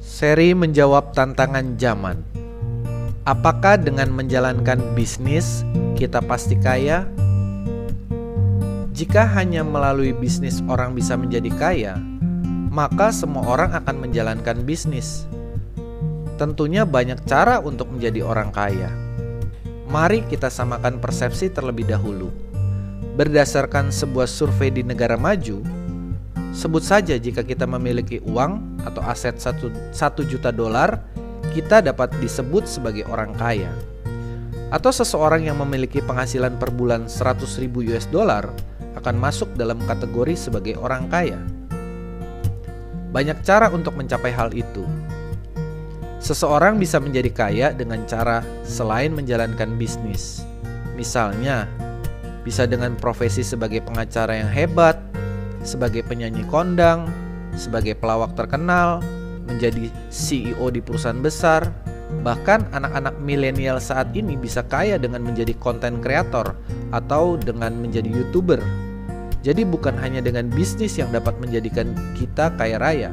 Seri menjawab tantangan zaman. Apakah dengan menjalankan bisnis kita pasti kaya? Jika hanya melalui bisnis orang bisa menjadi kaya, maka semua orang akan menjalankan bisnis. Tentunya banyak cara untuk menjadi orang kaya. Mari kita samakan persepsi terlebih dahulu. Berdasarkan sebuah survei di negara maju, sebut saja jika kita memiliki uang atau aset 1 juta dolar, kita dapat disebut sebagai orang kaya. Atau seseorang yang memiliki penghasilan per bulan 100.000 US dollar akan masuk dalam kategori sebagai orang kaya. Banyak cara untuk mencapai hal itu. Seseorang bisa menjadi kaya dengan cara selain menjalankan bisnis. Misalnya, bisa dengan profesi sebagai pengacara yang hebat, sebagai penyanyi kondang, sebagai pelawak terkenal, menjadi CEO di perusahaan besar. Bahkan anak-anak milenial saat ini bisa kaya dengan menjadi konten kreator atau dengan menjadi YouTuber. Jadi bukan hanya dengan bisnis yang dapat menjadikan kita kaya raya.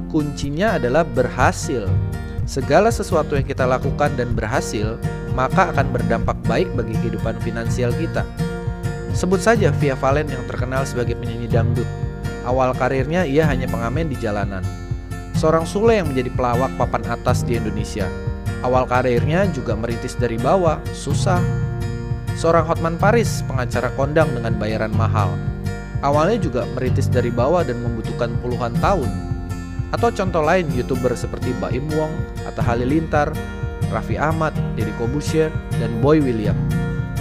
Kuncinya adalah berhasil. Segala sesuatu yang kita lakukan dan berhasil, maka akan berdampak baik bagi kehidupan finansial kita. Sebut saja Via Valen yang terkenal sebagai penyanyi dangdut. Awal karirnya ia hanya pengamen di jalanan. Seorang Sule yang menjadi pelawak papan atas di Indonesia. Awal karirnya juga merintis dari bawah, susah. Seorang Hotman Paris, pengacara kondang dengan bayaran mahal. Awalnya juga merintis dari bawah dan membutuhkan puluhan tahun. Atau contoh lain YouTuber seperti Baim Wong, Atta Halilintar, Raffi Ahmad, Deddy Corbuzier, dan Boy William.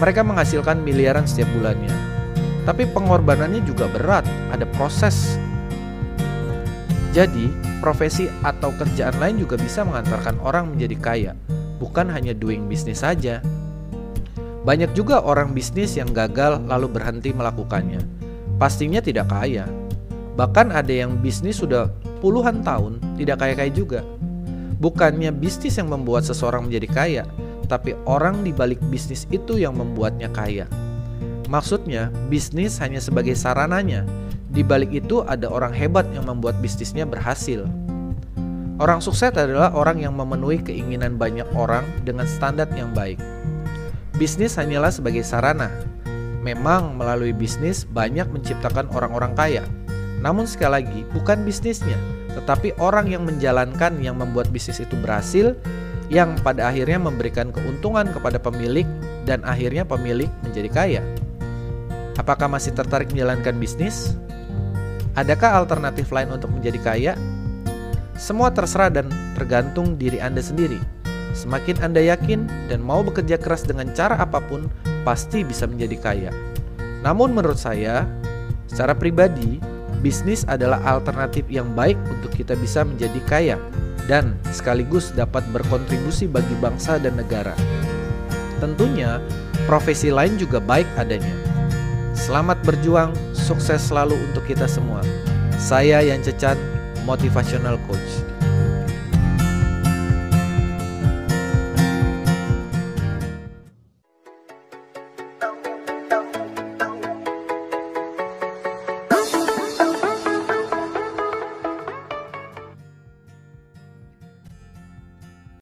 Mereka menghasilkan miliaran setiap bulannya. Tapi pengorbanannya juga berat, ada proses. Jadi, profesi atau kerjaan lain juga bisa mengantarkan orang menjadi kaya, bukan hanya doing bisnis saja. Banyak juga orang bisnis yang gagal lalu berhenti melakukannya. Pastinya tidak kaya. Bahkan ada yang bisnis sudah puluhan tahun tidak kaya-kaya juga. Bukannya bisnis yang membuat seseorang menjadi kaya, tapi orang di balik bisnis itu yang membuatnya kaya. Maksudnya, bisnis hanya sebagai sarananya. Di balik itu ada orang hebat yang membuat bisnisnya berhasil. Orang sukses adalah orang yang memenuhi keinginan banyak orang dengan standar yang baik. Bisnis hanyalah sebagai sarana. Memang melalui bisnis banyak menciptakan orang-orang kaya. Namun sekali lagi, bukan bisnisnya, tetapi orang yang menjalankan yang membuat bisnis itu berhasil, yang pada akhirnya memberikan keuntungan kepada pemilik dan akhirnya pemilik menjadi kaya. Apakah masih tertarik menjalankan bisnis? Adakah alternatif lain untuk menjadi kaya? Semua terserah dan tergantung diri Anda sendiri. Semakin Anda yakin dan mau bekerja keras dengan cara apapun, pasti bisa menjadi kaya. Namun menurut saya, secara pribadi, bisnis adalah alternatif yang baik untuk kita bisa menjadi kaya dan sekaligus dapat berkontribusi bagi bangsa dan negara. Tentunya, profesi lain juga baik adanya. Selamat berjuang, sukses selalu untuk kita semua. Saya Yan Cecan, Motivational Coach.